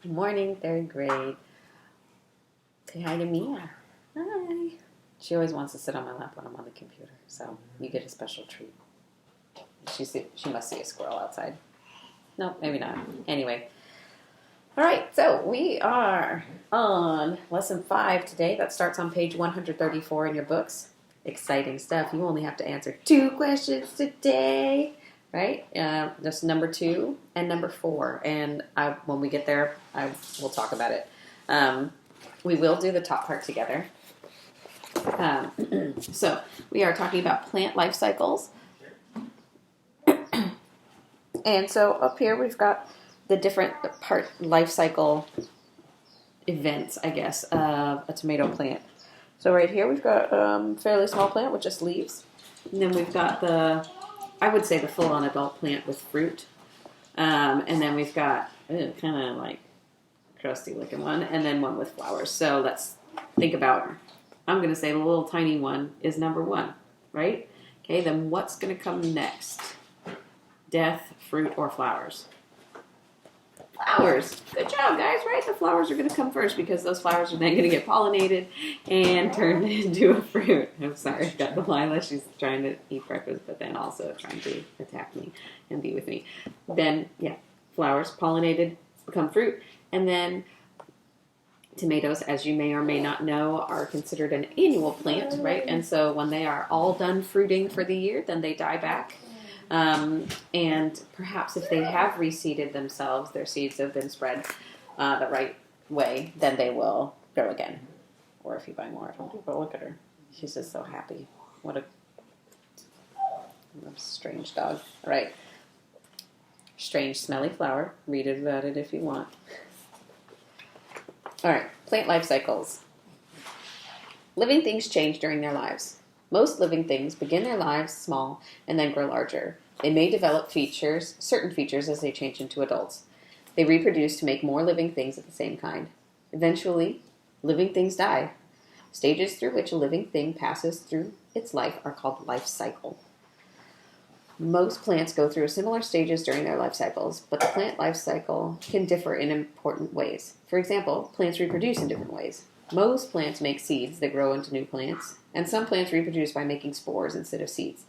Good morning, third grade. Say hi to Mia. Hi. She always wants to sit on my lap when I'm on the computer, so you get a special treat. She must see a squirrel outside. No, maybe not. Anyway. All right, so we are on lesson 5 today. That starts on page 134 in your books. Exciting stuff. You only have to answer 2 questions today, right? Just number 2 and number 4. And when we get there, we'll talk about it. We will do the top part together. So we are talking about plant life cycles. And so up here we've got the different part life cycle events, I guess, of a tomato plant. So right here we've got a fairly small plant with just leaves. And then we've got I would say the full-on adult plant with fruit. And then we've got kind of like crusty looking one, and then one with flowers. So let's think about, I'm going to say the little tiny one is number 1, right? Okay, then what's going to come next? Death, fruit, or flowers? Flowers. Good job, guys, right? The flowers are going to come first because those flowers are then going to get pollinated and turned into a fruit. I'm sorry, I've got Delilah. She's trying to eat breakfast, but then also trying to attack me and be with me. Then, flowers, pollinated, become fruit. And then tomatoes, as you may or may not know, are considered an annual plant, right? And so when they are all done fruiting for the year, then they die back. And perhaps if they have reseeded themselves, their seeds have been spread the right way, then they will grow again. Or if you buy more, but look at her. She's just so happy. What a strange dog. All right. Strange, smelly flower. Read about it if you want. All right. Plant life cycles. Living things change during their lives. Most living things begin their lives small and then grow larger. They may develop certain features as they change into adults. They reproduce to make more living things of the same kind. Eventually, living things die. Stages through which a living thing passes through its life are called life cycle. Most plants go through similar stages during their life cycles, but the plant life cycle can differ in important ways. For example, plants reproduce in different ways. Most plants make seeds that grow into new plants, and some plants reproduce by making spores instead of seeds.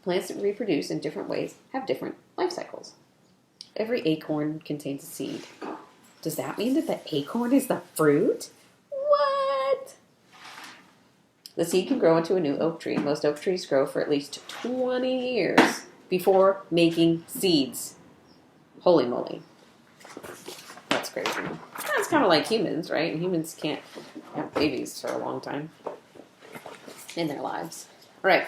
Plants that reproduce in different ways have different life cycles. Every acorn contains a seed. Does that mean that the acorn is the fruit? What? The seed can grow into a new oak tree. Most oak trees grow for at least 20 years before making seeds. Holy moly. That's crazy. That's kind of like humans, right? Humans can't have babies for a long time in their lives. All right.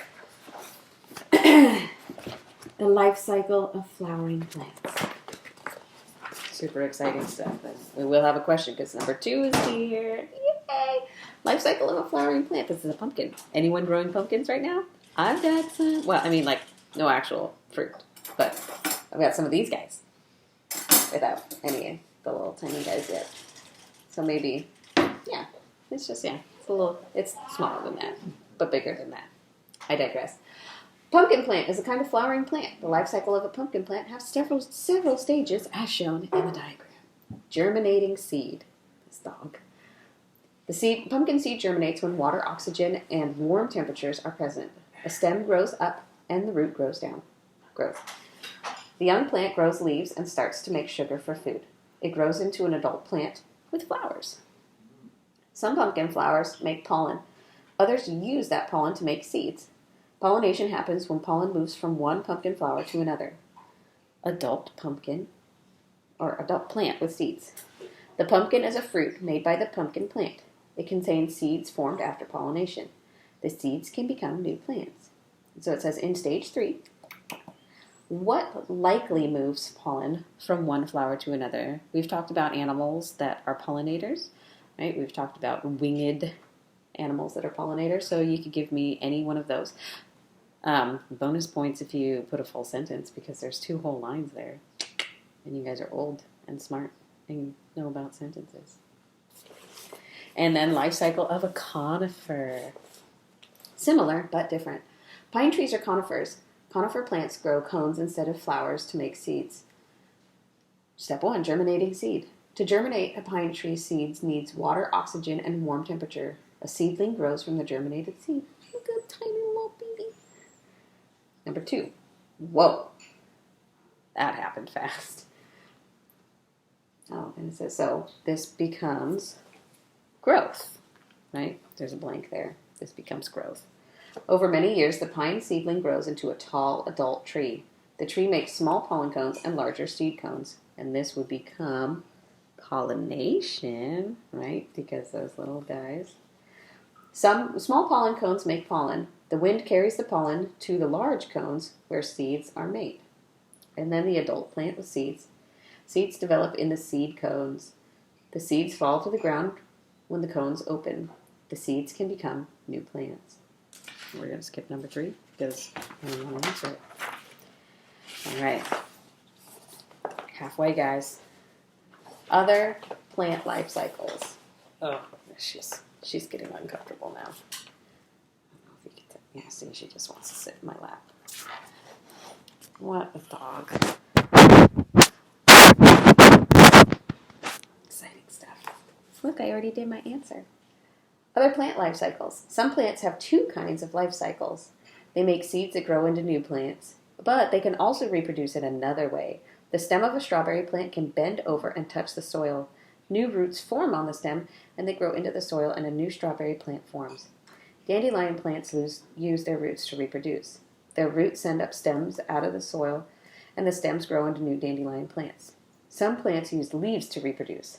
The life cycle of flowering plants. Super exciting stuff. But we will have a question because number 2 is here. Yay! Life cycle of a flowering plant. This is a pumpkin. Anyone growing pumpkins right now? I've got some. Well, I mean, like, no actual fruit. But I've got some of these guys without any of the little tiny guys yet. So maybe, it's it's smaller than that, but bigger than that. I digress. Pumpkin plant is a kind of flowering plant. The life cycle of a pumpkin plant has several stages as shown in the diagram. Germinating seed. This dog. The pumpkin seed germinates when water, oxygen, and warm temperatures are present. A stem grows up and the root grows down. Growth. The young plant grows leaves and starts to make sugar for food. It grows into an adult plant with flowers. Some pumpkin flowers make pollen. Others use that pollen to make seeds. Pollination happens when pollen moves from one pumpkin flower to another. Adult pumpkin, or adult plant with seeds. The pumpkin is a fruit made by the pumpkin plant. It contains seeds formed after pollination. The seeds can become new plants. So it says in stage 3, what likely moves pollen from one flower to another? We've talked about animals that are pollinators, right? We've talked about winged animals that are pollinators, so you could give me any one of those. Bonus points if you put a full sentence because there's 2 whole lines there. And you guys are old and smart and know about sentences. And then life cycle of a conifer. Similar, but different. Pine trees are conifers. Conifer plants grow cones instead of flowers to make seeds. Step 1, germinating seed. To germinate, a pine tree seed needs water, oxygen, and warm temperature. A seedling grows from the germinated seed. Look at a tiny little baby. Number 2. Whoa. That happened fast. Oh, and it says, so this becomes growth, right? There's a blank there. This becomes growth. Over many years, the pine seedling grows into a tall adult tree. The tree makes small pollen cones and larger seed cones, and this would become pollination, right? Because those little guys. Some small pollen cones make pollen. The wind carries the pollen to the large cones where seeds are made. And then the adult plant with seeds. Seeds develop in the seed cones. The seeds fall to the ground when the cones open. The seeds can become new plants. We're going to skip number 3 because I don't want to answer it. All right. Halfway, guys. Other plant life cycles. Oh, she's getting uncomfortable now. I don't know if you can yeah, see, she just wants to sit in my lap. What a dog. Exciting stuff. Look, I already did my answer. Other plant life cycles. Some plants have 2 kinds of life cycles. They make seeds that grow into new plants, but they can also reproduce in another way. The stem of a strawberry plant can bend over and touch the soil. New roots form on the stem, and they grow into the soil, and a new strawberry plant forms. Dandelion plants use their roots to reproduce. Their roots send up stems out of the soil, and the stems grow into new dandelion plants. Some plants use leaves to reproduce.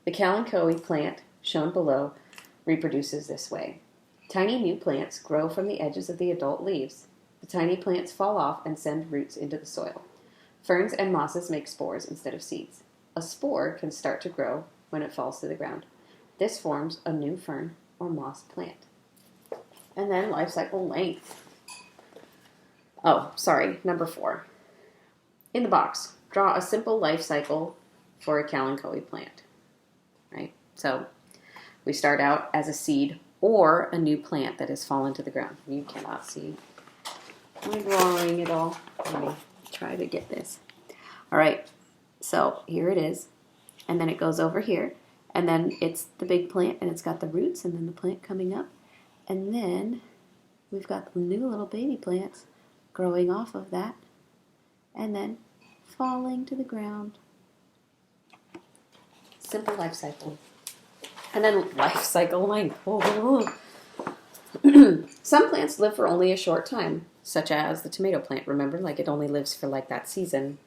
The kalanchoe plant, shown below, reproduces this way. Tiny new plants grow from the edges of the adult leaves. The tiny plants fall off and send roots into the soil. Ferns and mosses make spores instead of seeds. A spore can start to grow when it falls to the ground. This forms a new fern or moss plant. And then life cycle length. Oh, sorry, number 4. In the box, draw a simple life cycle for a kalanchoe plant. Right? So we start out as a seed or a new plant that has fallen to the ground. You cannot see my drawing at all. Let me try to get this. All right, so here it is. And then it goes over here. And then it's the big plant, and it's got the roots, and then the plant coming up. And then we've got the new little baby plants growing off of that. And then falling to the ground. Simple life cycle. And then life cycle length. Oh. Some plants live for only a short time, such as the tomato plant. Remember, like it only lives for like that season.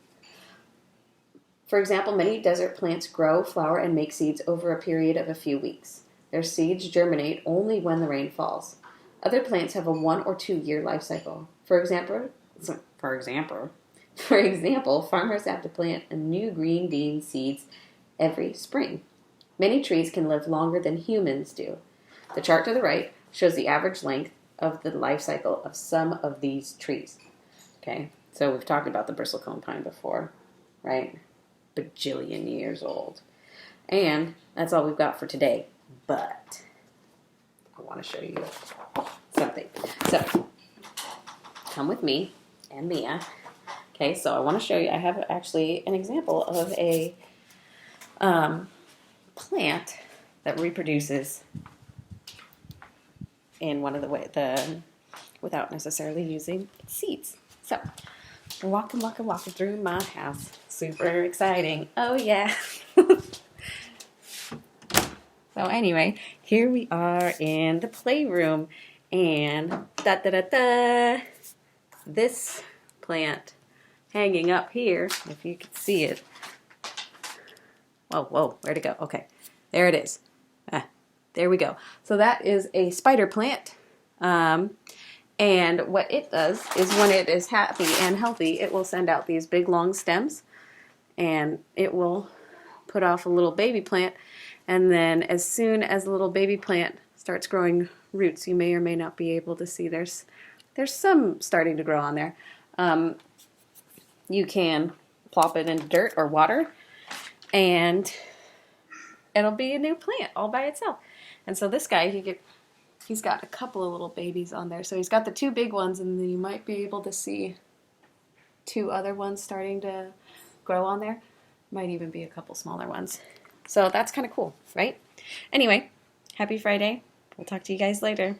For example, many desert plants grow, flower, and make seeds over a period of a few weeks. Their seeds germinate only when the rain falls. Other plants have a 1 or 2 year life cycle. For example, farmers have to plant a new green bean seeds every spring. Many trees can live longer than humans do. The chart to the right shows the average length of the life cycle of some of these trees. Okay, so we've talked about the bristlecone pine before, right? Bajillion years old. And that's all we've got for today. But I want to show you something. So come with me and Mia. Okay, so I want to show you, I have actually an example of a plant that reproduces in one of the without necessarily using seeds. So walking through my house. Super exciting. Oh yeah. So anyway, here we are in the playroom, and this plant hanging up here, if you can see it. Whoa, where'd it go? Okay, there it is. There we go. So that is a spider plant. And what it does is when it is happy and healthy, it will send out these big long stems, and it will put off a little baby plant. And then as soon as the little baby plant starts growing roots, you may or may not be able to see there's some starting to grow on there. You can plop it into dirt or water, and it'll be a new plant all by itself. And so this guy, he's got a couple of little babies on there. So he's got the 2 big ones, and then you might be able to see 2 other ones starting to grow on there. Might even be a couple smaller ones. So that's kind of cool, right? Anyway, happy Friday. We'll talk to you guys later.